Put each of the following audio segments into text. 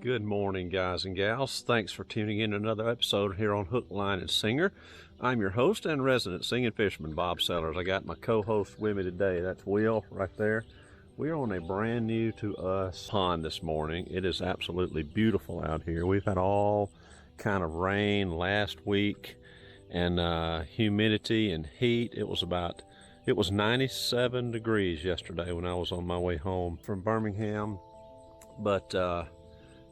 Good morning, guys and gals. Thanks for tuning in to another episode here on Hook, Line, and Singer. I'm your host and resident singing fisherman, Bob Sellers. I got my co-host with me today. That's Will right there. We are on a brand new to us pond this morning. It is absolutely beautiful out here. We've had all kind of rain last week and humidity and heat. It was 97 degrees yesterday when I was on my way home from Birmingham, but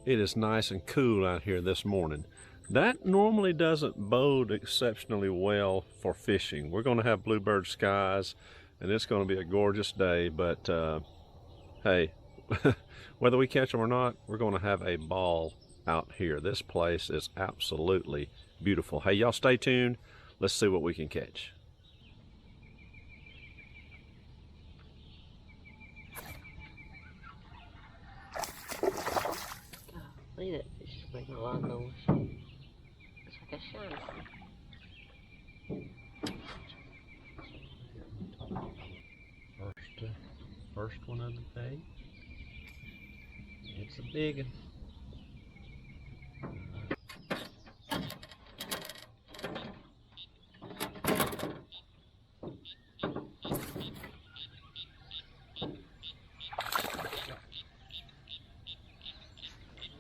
it is nice and cool out here this morning. That normally doesn't bode exceptionally well for fishing. We're going to have bluebird skies and it's going to be a gorgeous day, but hey, whether we catch them or not, we're going to have a ball out here. This place is absolutely beautiful. Hey, y'all stay tuned. Let's see what we can catch. Look at that fish is making a lot of noise. It's like a shiny. First one of the day. It's a big one.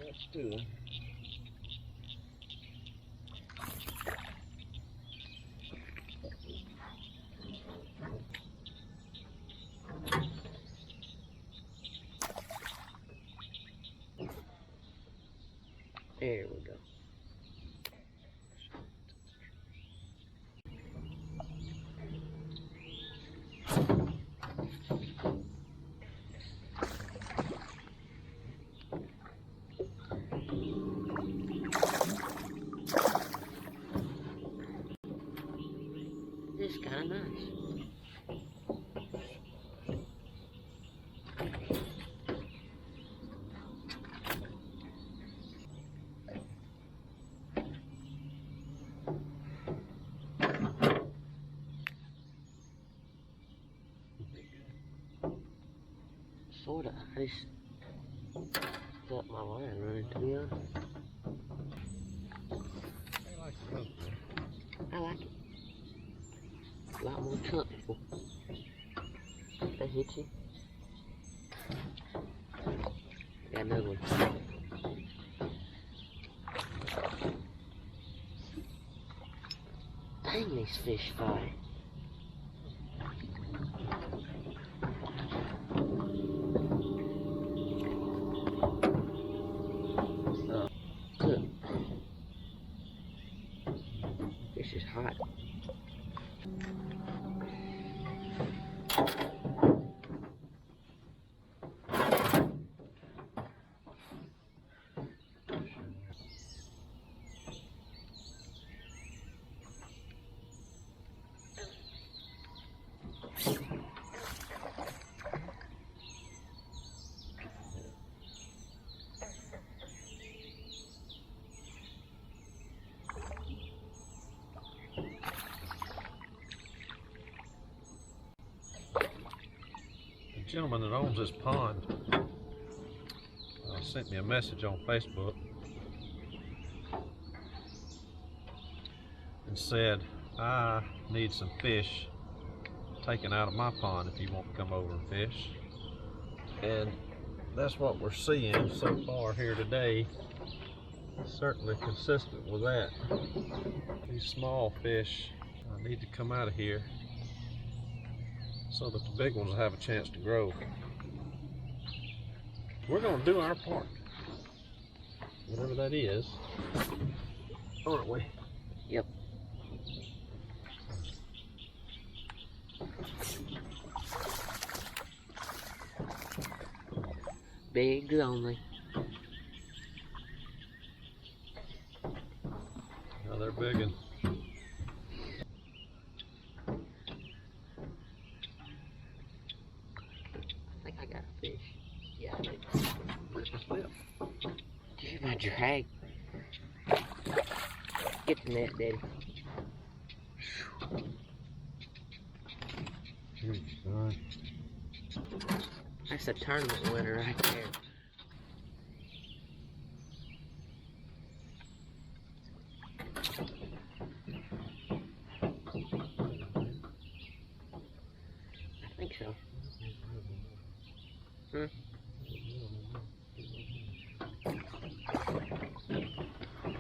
Let's do it. There we go. This is kind of nice. Sorta. I just got my line running, to be honest. I like it. A lot more comfortable. They hit you. Got another one. Dang, these fish fight. Look. This is hot. The gentleman that owns this pond sent me a message on Facebook and said, I need some fish taken out of my pond if you want to come over and fish. And that's what we're seeing so far here today. Certainly consistent with that. These small fish need to come out of here so that the big ones will have a chance to grow. We're going to do our part, whatever that is, aren't we? Yep. Bigs only. Another big one. I think I got a fish. Yeah, I do. Did you my drag? Get the net, Daddy. That's a tournament winner right there. so. Hmm?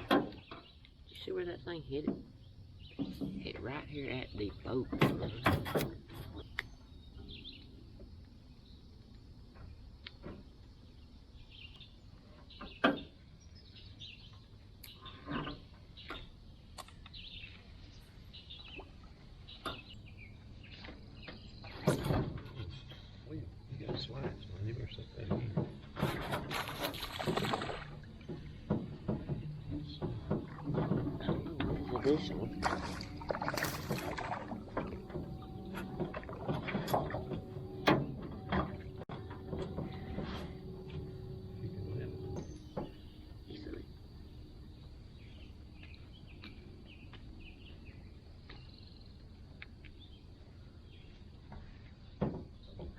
You see where that thing hit it? Hit right here at the boat. You got slides, man. You better set that in. For this one. Easily.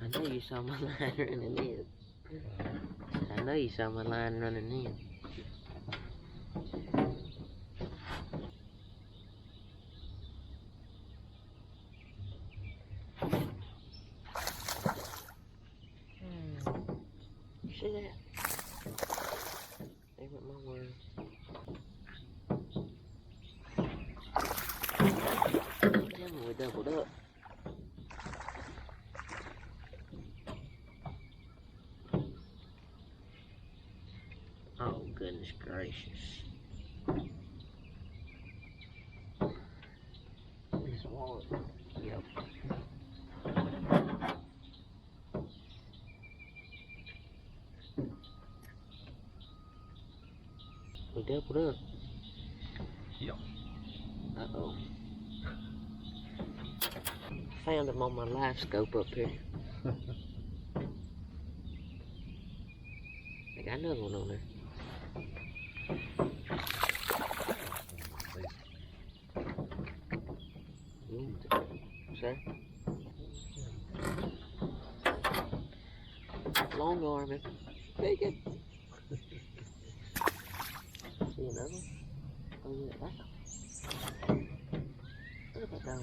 I know you saw my line running in. I know you saw my line running in. See that? There went my worm. Tell me we doubled up. Oh, goodness gracious. This wallet. Yep. We doubled up. Yep. Uh-oh. Found him on my live scope up here. I got another one on there. Sir? Long arming. Take it. See another one? Oh yeah, that's one. Look at that dog.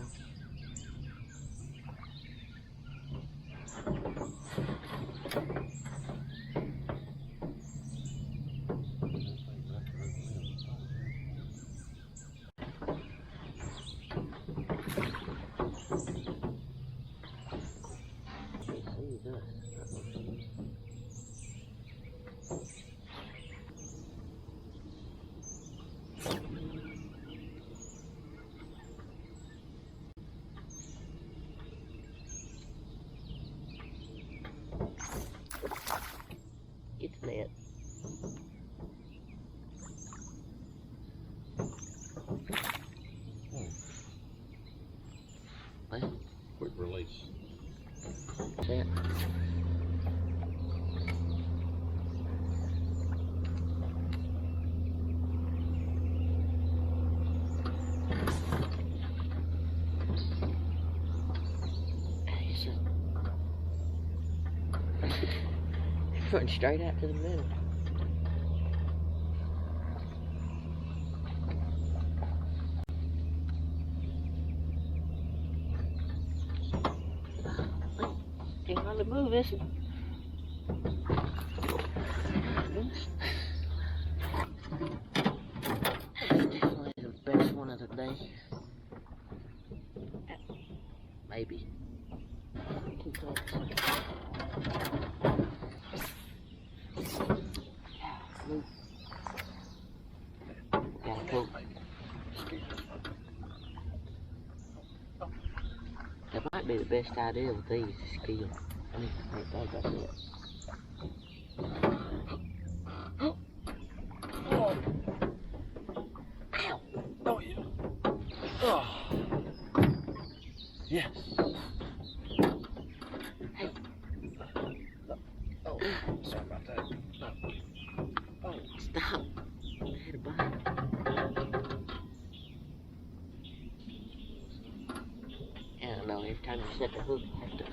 It's net. What? Quick release. What's that? Running straight out to the middle. Can't hardly move this one. That's definitely the best one of the day. Maybe. Too close. Move. Gotta pull. That might be the best idea with these, is kill. I mean, right there, that's it. Oh! Ow! Oh, yeah. Oh. Yes. Hey! Oh, sorry about that. Oh. Stop! I had a bite. I don't know, every time you set the hook, I have to...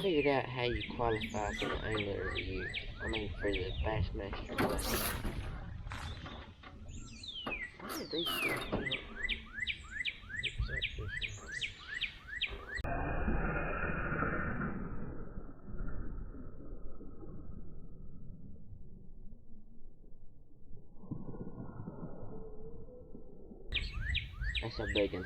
figured out how you qualify for the Angler of the Year. I mean, for the Bassmaster Classic. Why did these things come up? That's a big one.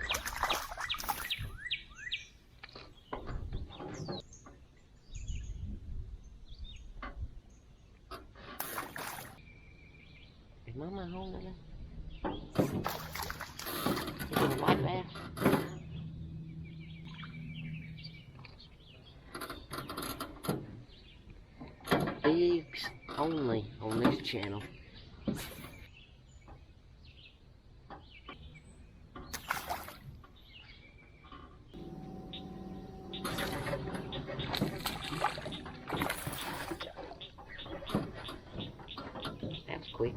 Is Mama holding it? Is it a white bass? Bigs only on this channel. That's quick.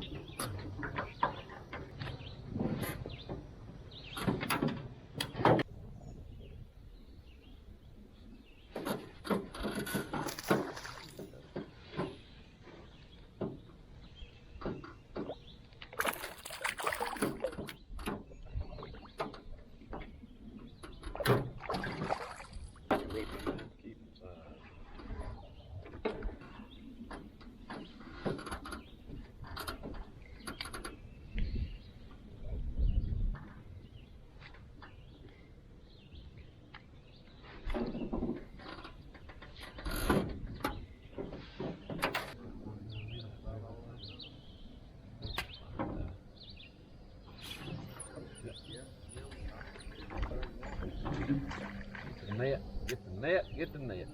Get the net, get the net.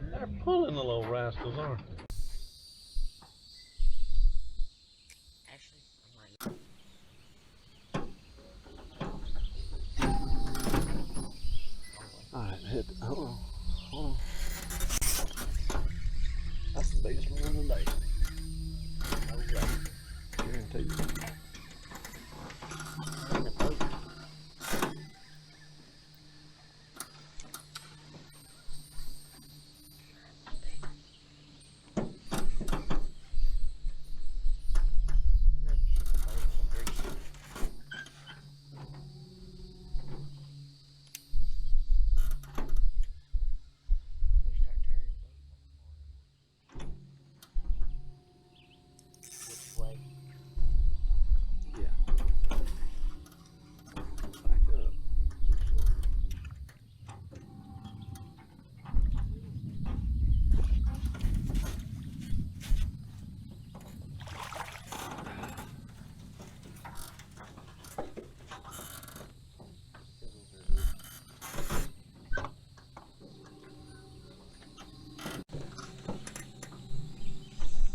They're pulling the little rascals, aren't they? Alright, hold on. That's the biggest one of the day. No way. Guarantee you.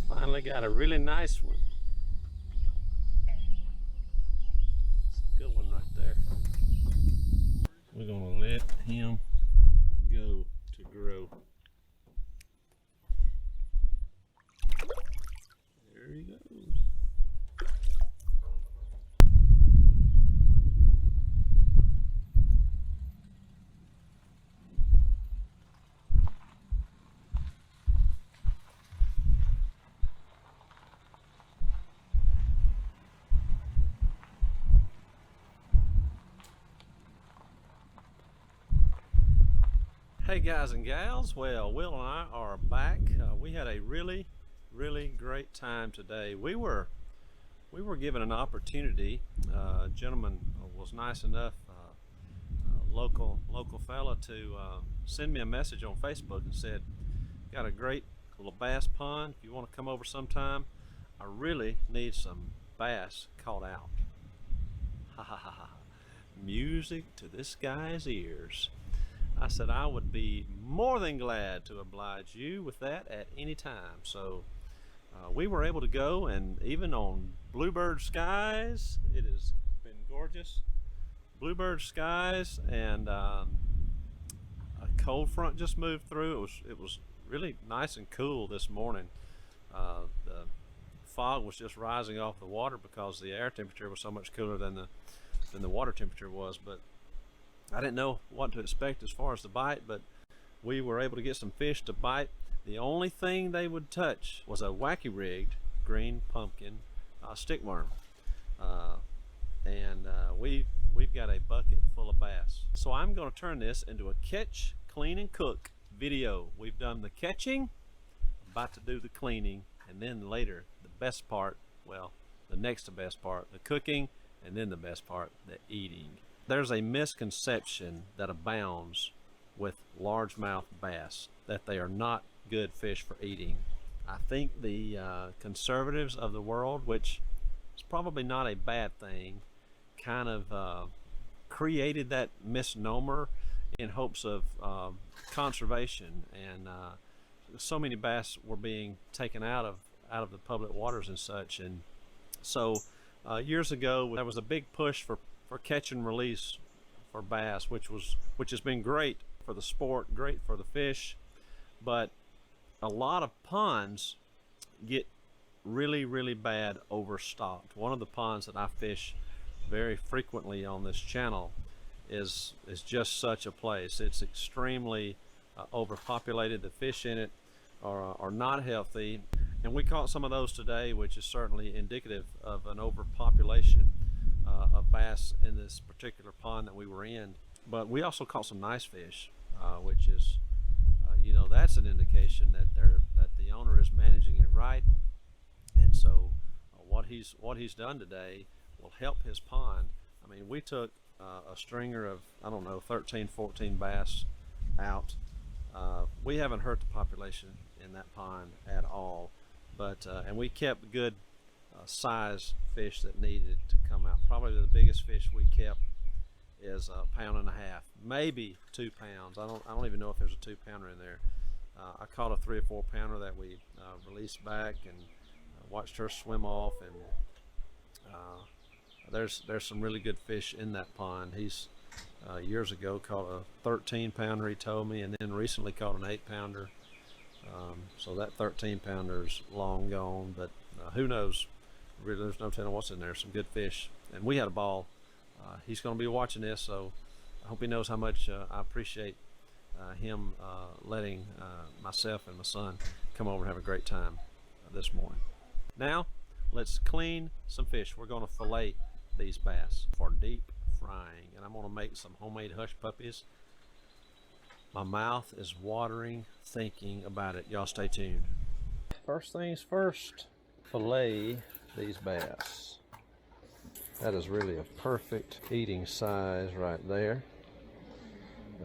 Finally got a really nice one. Good one right there. We're gonna let him go to grow. There he goes. Hey guys and gals, well, Will and I are back. We had a really great time today. We were given an opportunity. A gentleman was nice enough, a local fella, to send me a message on Facebook and said, got a great little bass pond. If you want to come over sometime, I really need some bass caught out. Ha ha ha ha. Music to this guy's ears. I said I would be more than glad to oblige you with that at any time. So we were able to go, and even on bluebird skies, it has been gorgeous. Bluebird skies, and a cold front just moved through. It was really nice and cool this morning. The fog was just rising off the water because the air temperature was so much cooler than the water temperature was. But I didn't know what to expect as far as the bite, but we were able to get some fish to bite. The only thing they would touch was a wacky rigged green pumpkin stickworm, and we've got a bucket full of bass. So I'm going to turn this into a catch, clean, and cook video. We've done the catching, about to do the cleaning, and then later the best part, well, the next to best part, the cooking, and then the best part, the eating. There's a misconception that abounds with largemouth bass that they are not good fish for eating. I think the conservatives of the world, which is probably not a bad thing, kind of created that misnomer in hopes of conservation, and so many bass were being taken out of the public waters and such. And so years ago there was a big push for catch and release for bass, which has been great for the sport, great for the fish, but a lot of ponds get really bad overstocked. One of the ponds that I fish very frequently on this channel is just such a place. It's extremely overpopulated. The fish in it are not healthy, and we caught some of those today, which is certainly indicative of an overpopulation of bass in this particular pond that we were in. But we also caught some nice fish, which is that's an indication that the owner is managing it right. And so what he's done today will help his pond. I mean, we took a stringer of, I don't know, 13, 14 bass out. We haven't hurt the population in that pond at all, but and we kept good size fish that needed to come out. Probably the biggest fish we kept is 1.5 pounds, maybe 2 pounds. I don't even know if there's a 2-pounder in there. I caught a 3 or 4 pounder that we released back, and watched her swim off. And there's some really good fish in that pond. He's years ago caught a 13-pounder, he told me, and then recently caught an 8-pounder. So that 13-pounder's long gone, but who knows? Really, there's no telling what's in there. Some good fish, and we had a ball. He's going to be watching this, so I hope he knows how much I appreciate him letting myself and my son come over and have a great time this morning. Now let's clean some fish. We're going to fillet these bass for deep frying, and I'm going to make some homemade hush puppies. My mouth is watering thinking about it. Y'all stay tuned. First things first, fillet these bass. That is really a perfect eating size right there.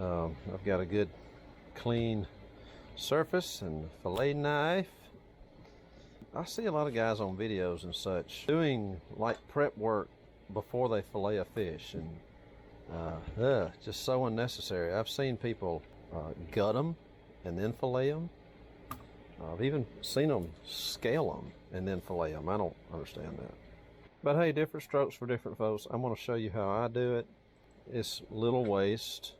I've got a good clean surface and fillet knife. I see a lot of guys on videos and such doing like prep work before they fillet a fish, and just so unnecessary. I've seen people gut them and then fillet them. I've even seen them scale them and then fillet them. I don't understand that. But hey, different strokes for different folks. I'm going to show you how I do it. It's little waste.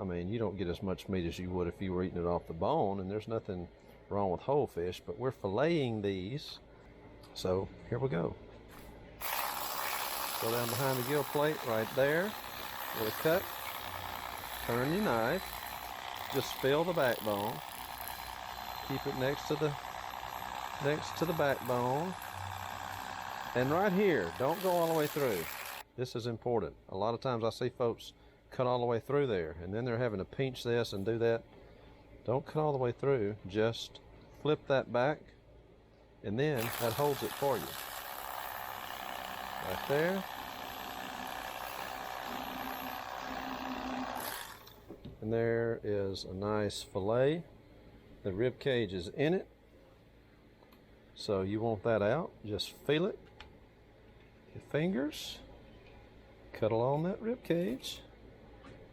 I mean, you don't get as much meat as you would if you were eating it off the bone, and there's nothing wrong with whole fish, but we're filleting these. So here we go. Go down behind the gill plate right there with a cut. Turn your knife. Just feel the backbone. Keep it next to the backbone. And right here, don't go all the way through. This is important. A lot of times I see folks cut all the way through there, and then they're having to pinch this and do that. Don't cut all the way through. Just flip that back, and then that holds it for you. Right there. And there is a nice fillet. The rib cage is in it, so you want that out. Just feel it. Your fingers. Cut along that rib cage.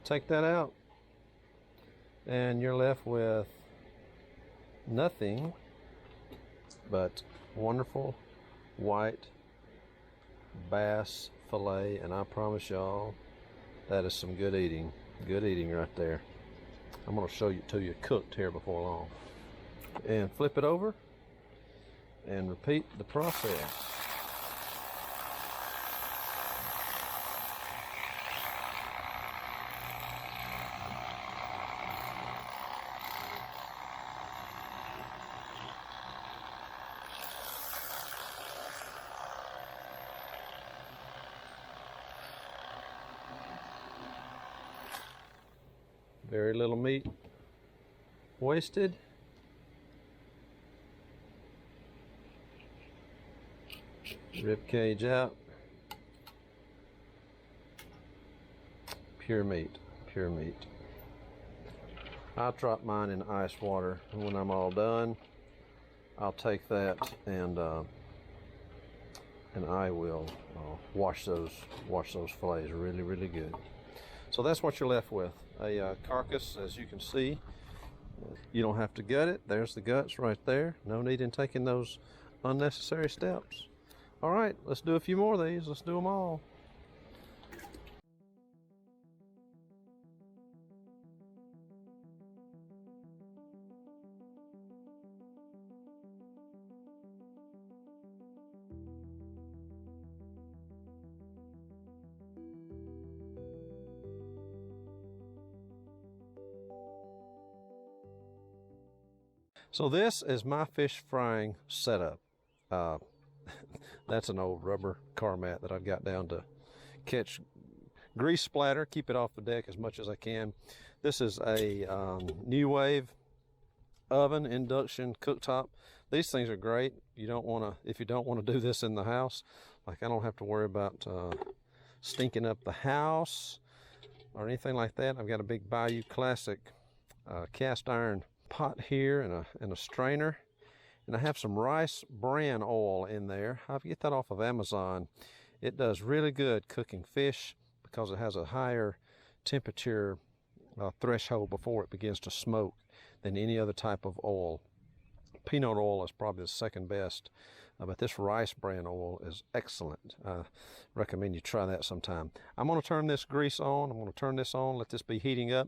Take that out, and you're left with nothing but wonderful white bass fillet, and I promise y'all that is some good eating right there. I'm going to show you to you cooked here before long. And flip it over, and repeat the process. Very little meat wasted. Rib cage out. Pure meat, pure meat. I'll drop mine in ice water, and when I'm all done, I'll take that and I will wash those fillets really, really good. So that's what you're left with. A carcass, as you can see. You don't have to gut it. There's the guts right there. No need in taking those unnecessary steps. All right, let's do a few more of these. Let's do them all. So this is my fish frying setup. That's an old rubber car mat that I've got down to catch grease splatter, keep it off the deck as much as I can. This is a New Wave oven, induction cooktop. These things are great. You don't want to, if you don't want to do this in the house, like I don't have to worry about stinking up the house or anything like that. I've got a big Bayou Classic cast iron pot here and a strainer, and I have some rice bran oil in there. I get that off of Amazon. It does really good cooking fish because it has a higher temperature threshold before it begins to smoke than any other type of oil. Peanut oil is probably the second best, but this rice bran oil is excellent. I recommend you try that sometime. I'm going to turn this grease on. I'm going to turn this on, let this be heating up.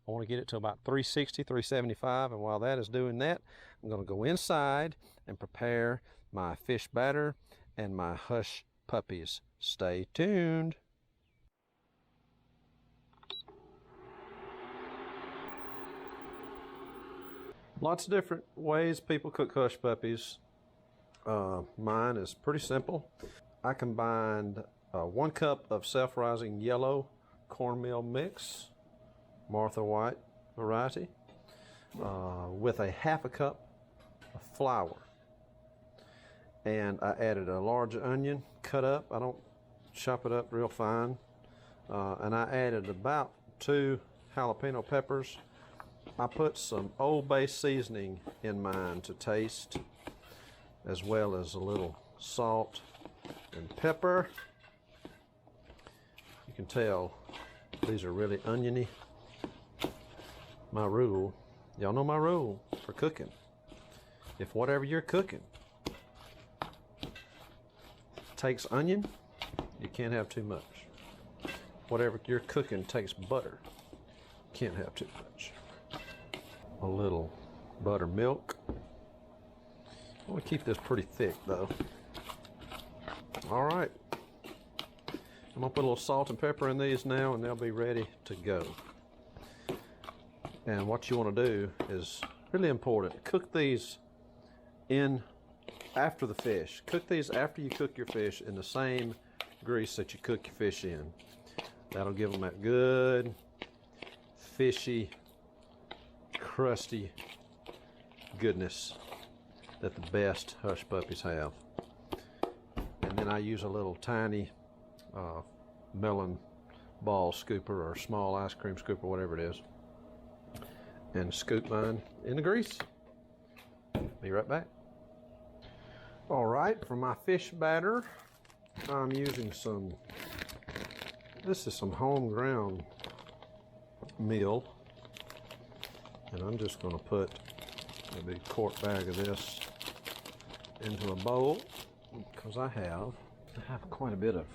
I want to get it to about 360, 375, and while that is doing that, I'm going to go inside and prepare my fish batter and my hush puppies. Stay tuned. Lots of different ways people cook hush puppies. Mine is pretty simple. I combined 1 cup of self-rising yellow cornmeal mix, Martha White variety, with a 1/2 cup of flour. And I added a large onion cut up. I don't chop it up real fine. And I added about 2 jalapeno peppers. I put some Old Bay seasoning in mine to taste, as well as a little salt and pepper. You can tell these are really oniony. My rule, y'all know my rule for cooking. If whatever you're cooking takes onion, you can't have too much. Whatever you're cooking takes butter, can't have too much. A little buttermilk. I want to keep this pretty thick though. All right, I'm gonna put a little salt and pepper in these now, and they'll be ready to go. And what you want to do is really important. Cook these in after the fish. Cook these after you cook your fish in the same grease that you cook your fish in. That'll give them that good, fishy, crusty goodness that the best hush puppies have. And then I use a little tiny melon ball scooper or small ice cream scooper, whatever it is, and scoop mine in the grease. Be right back. All right, for my fish batter, I'm using this is some home ground meal, and I'm just going to put a big quart bag of this into a bowl because I have quite a bit of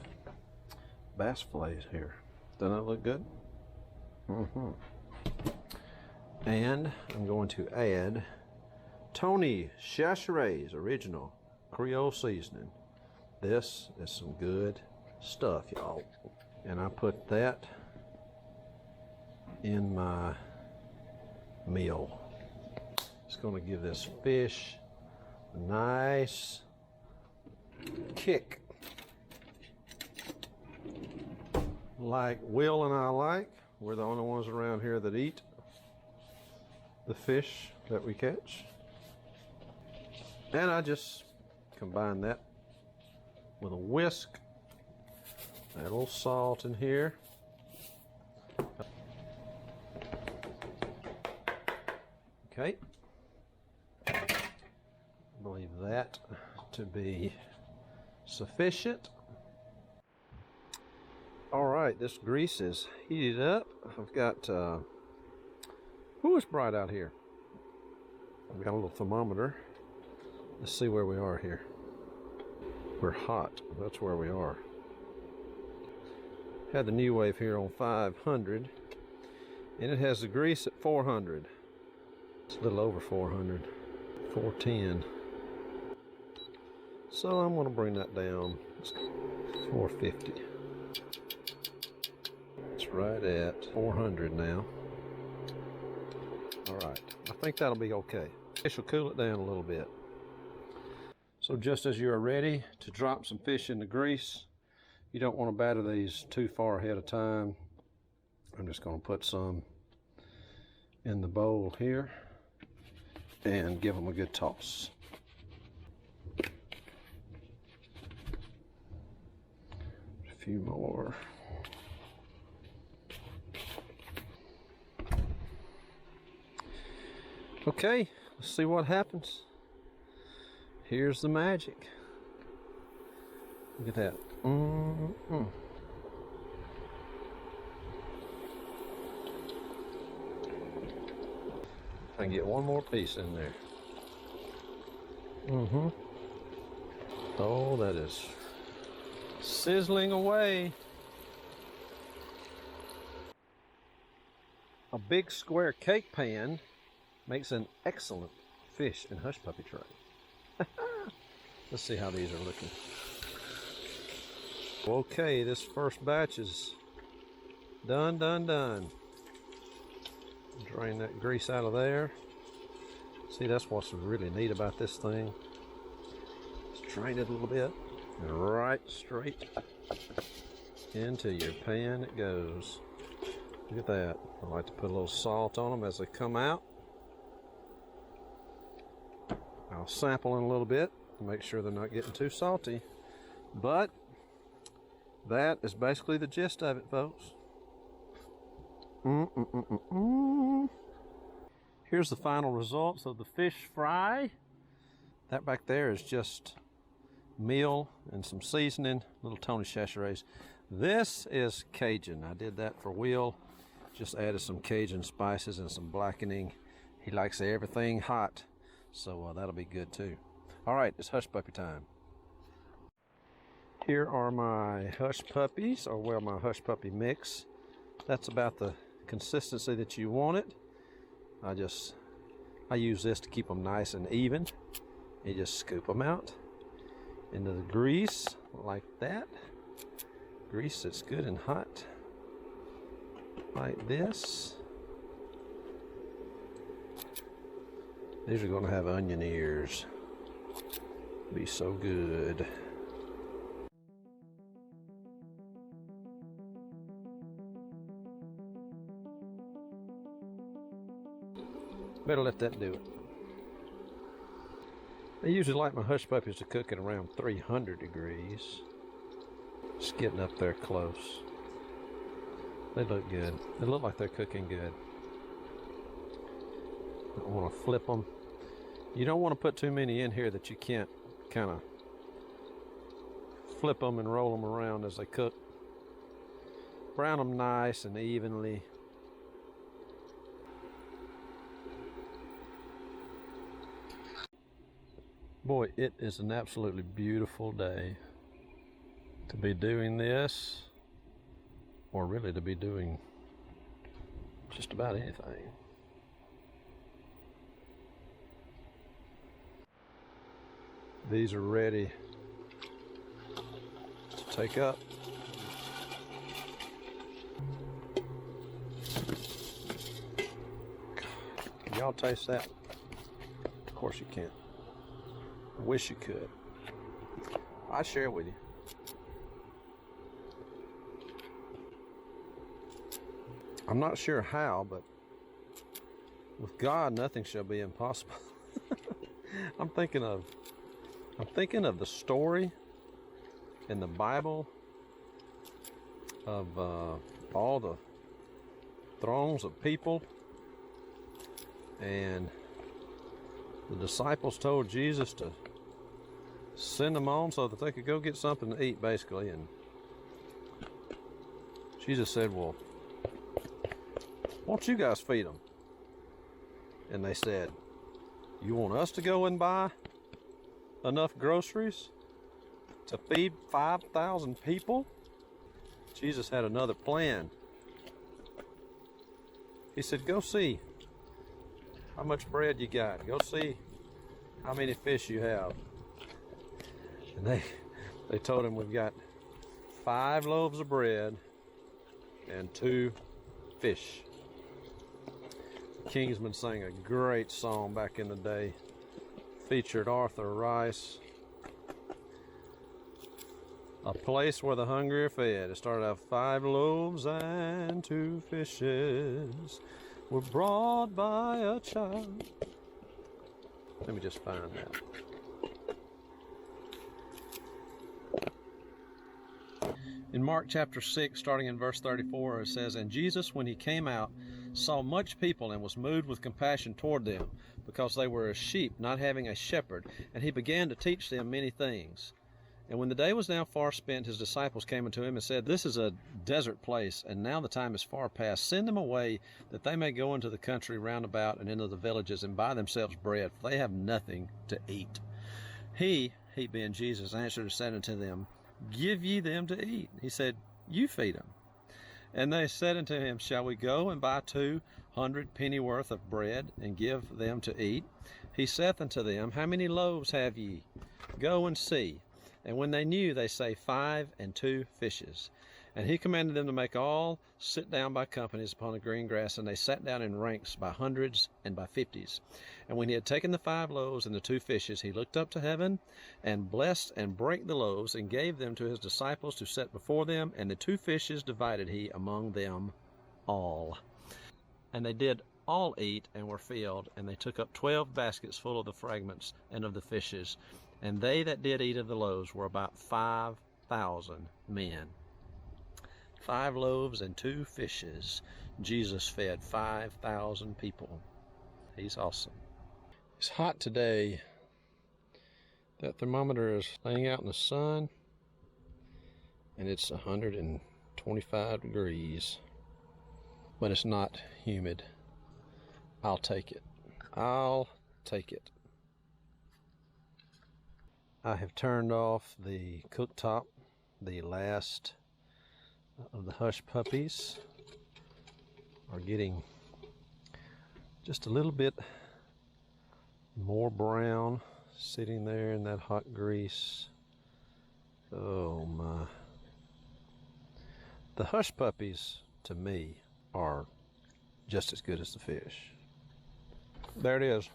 bass fillets here. Doesn't that look good? And I'm going to add Tony Chachere's original Creole seasoning. This is some good stuff, y'all. And I put that in my meal. It's going to give this fish a nice kick, like Will and I like. We're the only ones around here that eat the fish that we catch. And I just combine that with a whisk. Add a little salt in here. Okay. I believe that to be sufficient. All right, this grease is heated up. I've got, it's bright out here. I've got a little thermometer. Let's see where we are here. We're hot, that's where we are. Had the new wave here on 500, and it has the grease at 400. It's a little over 400, 410. So I'm going to bring that down. It's 450. It's right at 400 now. All right, I think that'll be okay. Fish will cool it down a little bit. So just as you're ready to drop some fish in the grease, you don't want to batter these too far ahead of time. I'm just going to put some in the bowl here and give them a good toss. A few more. Okay, let's see what happens. Here's the magic. Look at that. I can get one more piece in there. Oh, that is sizzling away. A big square cake pan makes an excellent fish and hush puppy tray. Let's see how these are looking. Okay, this first batch is done. Drain that grease out of there. See, that's what's really neat about this thing. Just drain it a little bit and right straight into your pan it goes. Look at that. I like to put a little salt on them as they come out. I'll sample in a little bit to make sure they're not getting too salty. But that is basically the gist of it, folks. Here's the final results of the fish fry. That back there is just meal and some seasoning, little Tony Chachere's. This is Cajun. I did that for Will. Just added some Cajun spices and some blackening. He likes everything hot, so that'll be good too. All right, it's hush puppy time. Here are my hush puppies, or well, my hush puppy mix. That's about the consistency that you want it. I use this to keep them nice and even. You just scoop them out into the grease like that. Grease that's good and hot, like this. These are going to have onion ears. Be so good. Better let that do it. I usually like my hush puppies to cook at around 300 degrees. Just getting up there close. They look good. They look like they're cooking good. I want to flip them. You don't want to put too many in here that you can't kind of flip them and roll them around as they cook. Brown them nice and evenly. Boy, it is an absolutely beautiful day to be doing this, or really to be doing just about anything. These are ready to take up. Can y'all taste that? Of course you can't. I wish you could. I'd share it with you. I'm not sure how, but with God, nothing shall be impossible. I'm thinking of the story in the Bible of all the throngs of people, and the disciples told Jesus to send them on so that they could go get something to eat, basically. And Jesus said, well, why don't you guys feed them? And they said, you want us to go and buy enough groceries to feed 5,000 people? Jesus had another plan. He said, go see how much bread you got. Go see how many fish you have. And they told him, we've got 5 loaves of bread and 2 fish. Kingsmen sang a great song back in the day. Featured Arthur Rice. A place where the hungry are fed. It started out 5 loaves and 2 fishes were brought by a child. Let me just find that. In Mark chapter 6, starting in verse 34, it says, and Jesus, when he came out, saw much people and was moved with compassion toward them, because they were as sheep not having a shepherd, and he began to teach them many things. And when the day was now far spent, his disciples came unto him and said, this is a desert place, and now the time is far past. Send them away, that they may go into the country round about and into the villages, and buy themselves bread, for they have nothing to eat. He being Jesus, answered and said unto them, give ye them to eat. He said, you feed them. And they said unto him, shall we go and buy 200 pennyworth of bread, and give them to eat? He saith unto them, how many loaves have ye? Go and see. And when they knew, they say, 5 and 2 fishes. And he commanded them to make all sit down by companies upon the green grass, and they sat down in ranks by hundreds and by 50s. And when he had taken the 5 loaves and the 2 fishes, he looked up to heaven, and blessed and brake the loaves, and gave them to his disciples to set before them, and the 2 fishes divided he among them all. And they did all eat, and were filled, and they took up 12 baskets full of the fragments and of the fishes. And they that did eat of the loaves were about 5,000 men. 5 loaves and 2 fishes. Jesus fed 5,000 people. He's awesome. It's hot today. That thermometer is laying out in the sun, and it's 125 degrees. But it's not humid. I'll take it. I'll take it. I have turned off the cooktop. The last of the hush puppies are getting just a little bit more brown, sitting there in that hot grease. Oh my. The hush puppies, to me, are just as good as the fish. There it is.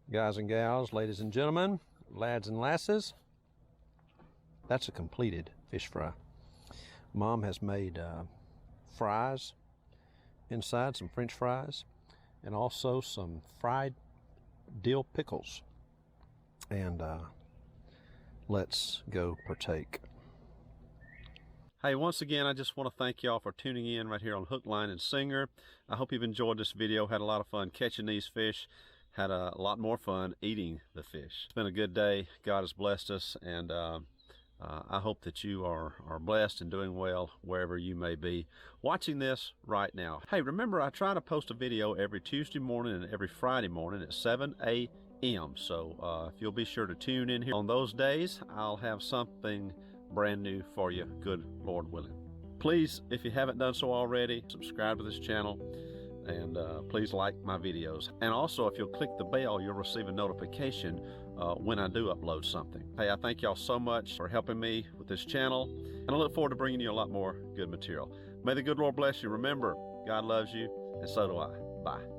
Guys and gals, ladies and gentlemen, lads and lasses, that's a completed fish fry. Mom has made fries inside, some French fries, and also some fried dill pickles. And let's go partake. Hey, once again, I just want to thank y'all for tuning in right here on Hook, Line, and Singer. I hope you've enjoyed this video. Had a lot of fun catching these fish. Had a lot more fun eating the fish. It's been a good day. God has blessed us, and I hope that you are blessed and doing well wherever you may be watching this right now. Hey, remember, I try to post a video every Tuesday morning and every Friday morning at 7 a.m. So if you'll be sure to tune in here on those days, I'll have something brand new for you, good Lord willing. Please, if you haven't done so already, subscribe to this channel. And please like my videos. And also, if you'll click the bell, you'll receive a notification when I do upload something. Hey, I thank y'all so much for helping me with this channel, and I look forward to bringing you a lot more good material. May the good Lord bless you. Remember, God loves you, and so do I. Bye.